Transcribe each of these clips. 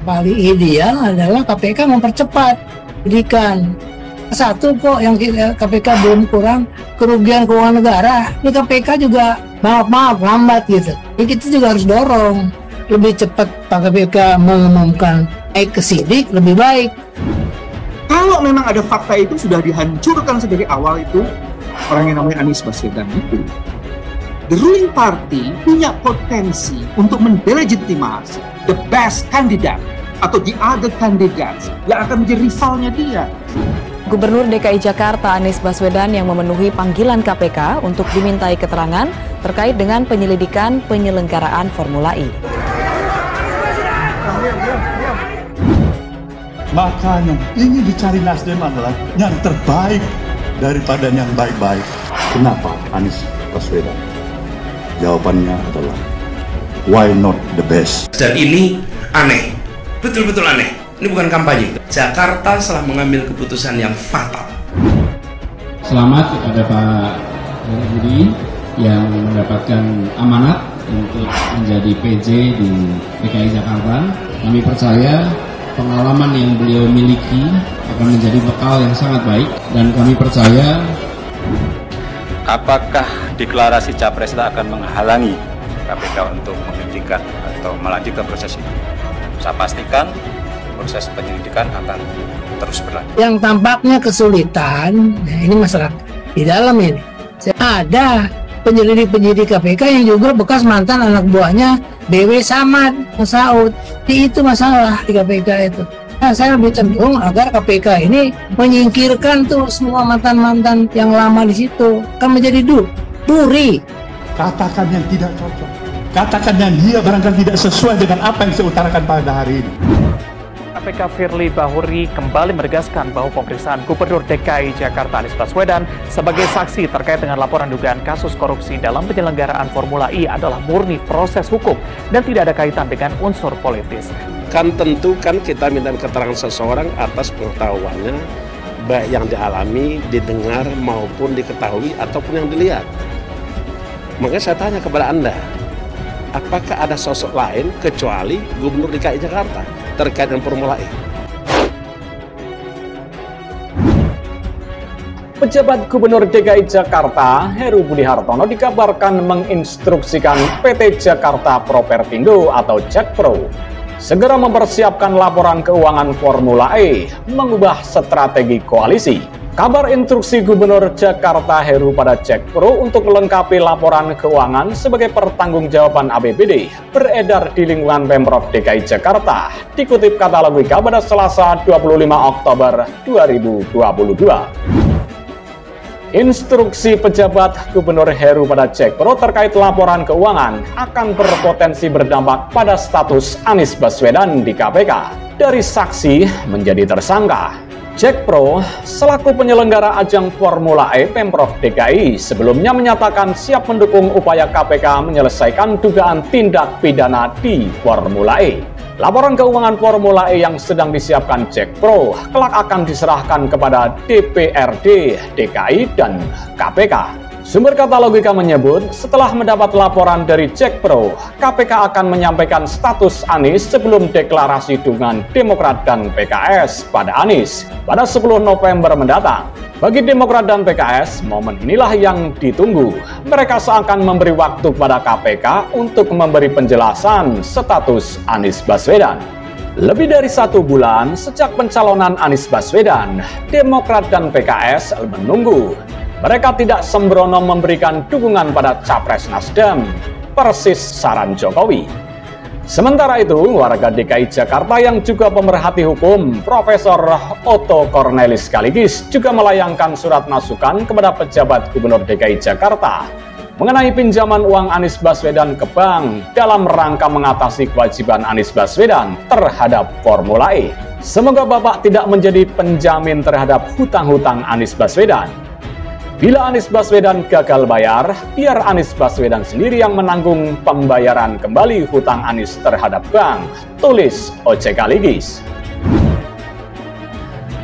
paling ideal adalah KPK mempercepat penyidikan. Satu kok yang KPK belum kurang kerugian keuangan negara. Ini KPK juga maaf lambat gitu. Ini kita juga harus dorong lebih cepat Pak KPK mengumumkan naik ke sidik lebih baik. Kalau memang ada fakta itu sudah dihancurkan dari awal itu, orang yang namanya Anies Baswedan itu, the ruling party punya potensi untuk mendelegitimasi the best candidate atau the other candidates yang akan menjadi rivalnya dia. Gubernur DKI Jakarta Anies Baswedan yang memenuhi panggilan KPK untuk dimintai keterangan terkait dengan penyelidikan penyelenggaraan Formula E. Maka yang ingin dicari Nasdem adalah yang terbaik daripada yang baik-baik. Kenapa Anies Baswedan? Jawabannya adalah why not the best? Dan ini aneh, betul-betul aneh. Ini bukan kampanye. Jakarta telah mengambil keputusan yang fatal. Selamat kepada Pak Budi yang mendapatkan amanat untuk menjadi PJ di DKI Jakarta. Kami percaya pengalaman yang beliau miliki akan menjadi bekal yang sangat baik, dan kami percaya. Apakah deklarasi Capres akan menghalangi KPK untuk menghentikan atau melanjutkan proses ini? Saya pastikan proses penyelidikan akan terus berlanjut. Yang tampaknya kesulitan, nah ini masalah di dalam ini. Ada penyidik KPK yang juga bekas mantan anak buahnya BW Samad, Mas Saud. Itu masalah di KPK itu. Nah, saya lebih cenderung agar KPK ini menyingkirkan tuh semua mantan-mantan yang lama di situ. Kan menjadi duri. Katakan yang tidak cocok. Katakan yang dia barangkali tidak sesuai dengan apa yang saya utarakan pada hari ini. KPK Firly Bahuri kembali menegaskan bahwa pemeriksaan Gubernur DKI Jakarta Anies Baswedan sebagai saksi terkait dengan laporan dugaan kasus korupsi dalam penyelenggaraan Formula E adalah murni proses hukum dan tidak ada kaitan dengan unsur politis. Kan tentu kan kita minta keterangan seseorang atas pengetahuannya, baik yang dialami, didengar maupun diketahui ataupun yang dilihat. Makanya saya tanya kepada Anda, apakah ada sosok lain kecuali Gubernur DKI Jakarta terkait dengan Formula E? Pejabat Gubernur DKI Jakarta, Heru Budi Hartono, dikabarkan menginstruksikan PT Jakarta Propertindo atau Jakpro segera mempersiapkan laporan keuangan Formula E, mengubah strategi koalisi. Kabar instruksi Gubernur Jakarta Heru pada Jakpro untuk melengkapi laporan keuangan sebagai pertanggungjawaban APBD beredar di lingkungan Pemprov DKI Jakarta, dikutip kata Logika pada Selasa 25 Oktober 2022. Instruksi pejabat Gubernur Heru pada Jakpro terkait laporan keuangan akan berpotensi berdampak pada status Anies Baswedan di KPK, dari saksi menjadi tersangka. Jakpro selaku penyelenggara ajang Formula E Pemprov DKI sebelumnya menyatakan siap mendukung upaya KPK menyelesaikan dugaan tindak pidana di Formula E. Laporan keuangan Formula E yang sedang disiapkan Jakpro kelak akan diserahkan kepada DPRD DKI dan KPK. Sumber kata Logika menyebut, setelah mendapat laporan dari Jakpro, KPK akan menyampaikan status Anies sebelum deklarasi dukungan Demokrat dan PKS pada Anies pada 10 November mendatang. Bagi Demokrat dan PKS, momen inilah yang ditunggu. Mereka seakan memberi waktu kepada KPK untuk memberi penjelasan status Anies Baswedan. Lebih dari 1 bulan sejak pencalonan Anies Baswedan, Demokrat dan PKS menunggu. Mereka tidak sembrono memberikan dukungan pada Capres Nasdem, persis saran Jokowi. Sementara itu, warga DKI Jakarta yang juga pemerhati hukum, Profesor Otto Cornelis sekaligus juga melayangkan surat masukan kepada pejabat Gubernur DKI Jakarta mengenai pinjaman uang Anies Baswedan ke bank dalam rangka mengatasi kewajiban Anies Baswedan terhadap Formula E. Semoga Bapak tidak menjadi penjamin terhadap hutang-hutang Anies Baswedan. Bila Anies Baswedan gagal bayar, biar Anies Baswedan sendiri yang menanggung pembayaran kembali hutang Anies terhadap bank, tulis OJK Ligis.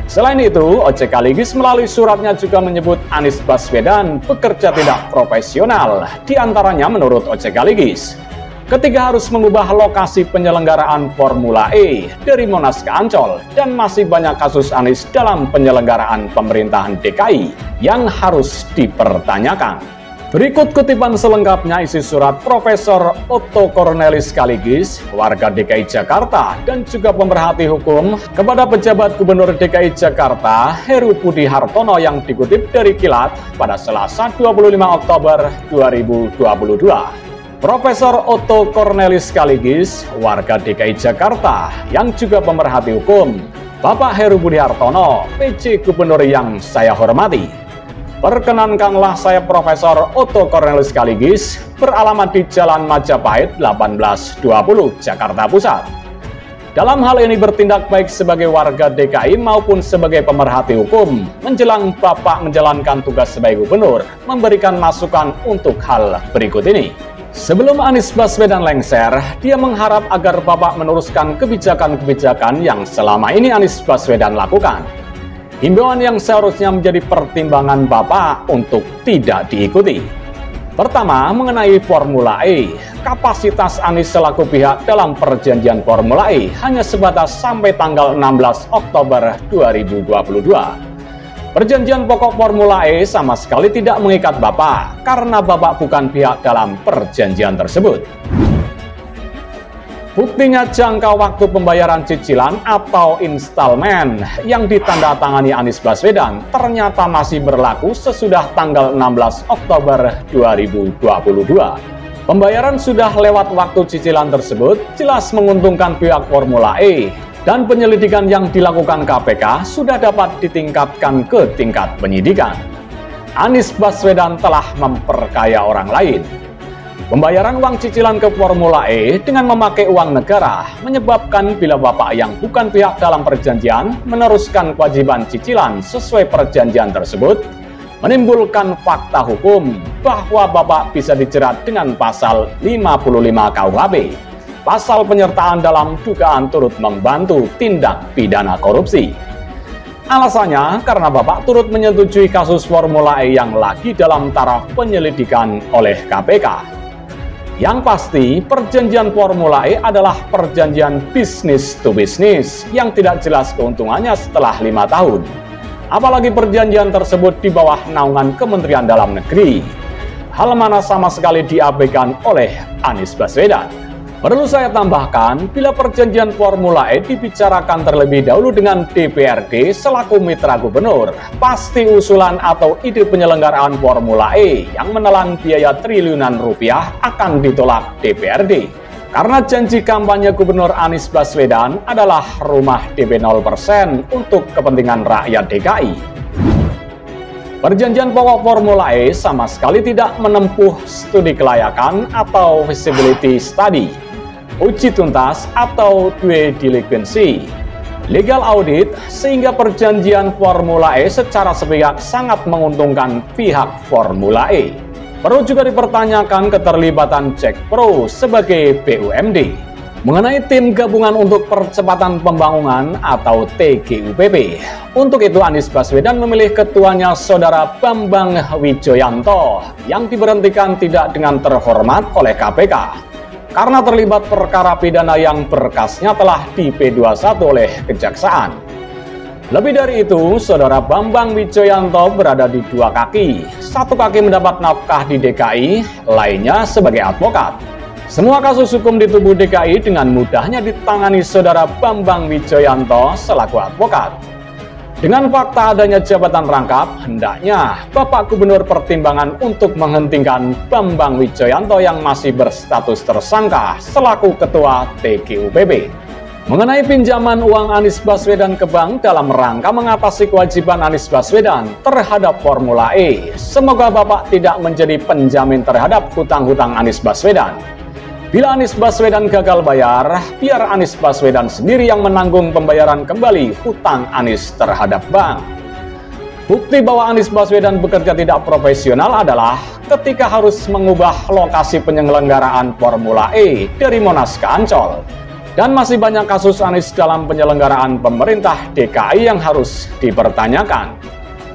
Selain itu, OJK Ligis melalui suratnya juga menyebut Anies Baswedan bekerja tidak profesional, diantaranya menurut OJK Ligis. ketika harus mengubah lokasi penyelenggaraan Formula E dari Monas ke Ancol, dan masih banyak kasus Anies dalam penyelenggaraan pemerintahan DKI yang harus dipertanyakan. Berikut kutipan selengkapnya isi surat Profesor Otto Cornelis sekaligus warga DKI Jakarta dan juga pemerhati hukum kepada pejabat Gubernur DKI Jakarta Heru Budi Hartono yang dikutip dari Kilat pada Selasa 25 Oktober 2022. Profesor Otto Cornelis sekaligus warga DKI Jakarta yang juga pemerhati hukum Bapak Heru Budi Hartono, PJ Gubernur yang saya hormati. Perkenankanlah saya Profesor Otto Cornelis sekaligus beralamat di Jalan Majapahit 1820 Jakarta Pusat. Dalam hal ini bertindak baik sebagai warga DKI maupun sebagai pemerhati hukum menjelang Bapak menjalankan tugas sebagai gubernur, memberikan masukan untuk hal berikut ini. Sebelum Anies Baswedan lengser, dia mengharap agar Bapak meneruskan kebijakan-kebijakan yang selama ini Anies Baswedan lakukan. Himbauan yang seharusnya menjadi pertimbangan Bapak untuk tidak diikuti. Pertama, mengenai Formula E, kapasitas Anies selaku pihak dalam perjanjian Formula E hanya sebatas sampai tanggal 16 Oktober 2022. Perjanjian pokok Formula E sama sekali tidak mengikat Bapak, karena Bapak bukan pihak dalam perjanjian tersebut. Buktinya jangka waktu pembayaran cicilan atau instalmen yang ditandatangani Anies Baswedan ternyata masih berlaku sesudah tanggal 16 Oktober 2022. Pembayaran sudah lewat waktu cicilan tersebut jelas menguntungkan pihak Formula E, dan penyelidikan yang dilakukan KPK sudah dapat ditingkatkan ke tingkat penyidikan. Anies Baswedan telah memperkaya orang lain. Pembayaran uang cicilan ke Formula E dengan memakai uang negara menyebabkan bila Bapak yang bukan pihak dalam perjanjian meneruskan kewajiban cicilan sesuai perjanjian tersebut, menimbulkan fakta hukum bahwa Bapak bisa dijerat dengan pasal 55 KUHP, pasal penyertaan dalam dugaan turut membantu tindak pidana korupsi. Alasannya karena Bapak turut menyetujui kasus Formula E yang lagi dalam taraf penyelidikan oleh KPK. Yang pasti, perjanjian Formula E adalah perjanjian bisnis to bisnis yang tidak jelas keuntungannya setelah 5 tahun. Apalagi perjanjian tersebut di bawah naungan Kementerian Dalam Negeri. Hal mana sama sekali diabaikan oleh Anies Baswedan. Perlu saya tambahkan, bila perjanjian Formula E dibicarakan terlebih dahulu dengan DPRD selaku mitra gubernur, pasti usulan atau ide penyelenggaraan Formula E yang menelan biaya triliunan rupiah akan ditolak DPRD. Karena janji kampanye Gubernur Anies Baswedan adalah rumah DP 0% untuk kepentingan rakyat DKI. Perjanjian pokok Formula E sama sekali tidak menempuh studi kelayakan atau feasibility study, uji tuntas atau due diligence, legal audit, sehingga perjanjian Formula E secara sepihak sangat menguntungkan pihak Formula E. Perlu juga dipertanyakan keterlibatan Jack Pro sebagai BUMD. Mengenai tim gabungan untuk percepatan pembangunan atau TGUPP, untuk itu Anies Baswedan memilih ketuanya Saudara Bambang Wijoyanto yang diberhentikan tidak dengan terhormat oleh KPK. Karena terlibat perkara pidana yang berkasnya telah di P21 oleh Kejaksaan. Lebih dari itu, Saudara Bambang Wijoyanto berada di dua kaki. Satu kaki mendapat nafkah di DKI, lainnya sebagai advokat. Semua kasus hukum di tubuh DKI dengan mudahnya ditangani Saudara Bambang Wijoyanto selaku advokat. Dengan fakta adanya jabatan rangkap, hendaknya Bapak Gubernur pertimbangan untuk menghentikan Bambang Wijoyanto yang masih berstatus tersangka selaku Ketua TGUPP. Mengenai pinjaman uang Anies Baswedan ke bank dalam rangka mengatasi kewajiban Anies Baswedan terhadap Formula E, semoga Bapak tidak menjadi penjamin terhadap hutang-hutang Anies Baswedan. Bila Anies Baswedan gagal bayar, biar Anies Baswedan sendiri yang menanggung pembayaran kembali hutang Anies terhadap bank. Bukti bahwa Anies Baswedan bekerja tidak profesional adalah ketika harus mengubah lokasi penyelenggaraan Formula E dari Monas ke Ancol. Dan masih banyak kasus Anies dalam penyelenggaraan pemerintah DKI yang harus dipertanyakan.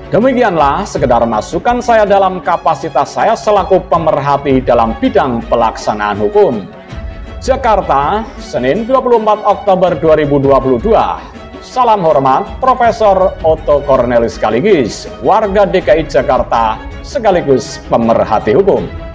Demikianlah sekedar masukan saya dalam kapasitas saya selaku pemerhati dalam bidang pelaksanaan hukum. Jakarta, Senin 24 Oktober 2022. Salam hormat, Profesor Otto Cornelis sekaligus warga DKI Jakarta sekaligus pemerhati hukum.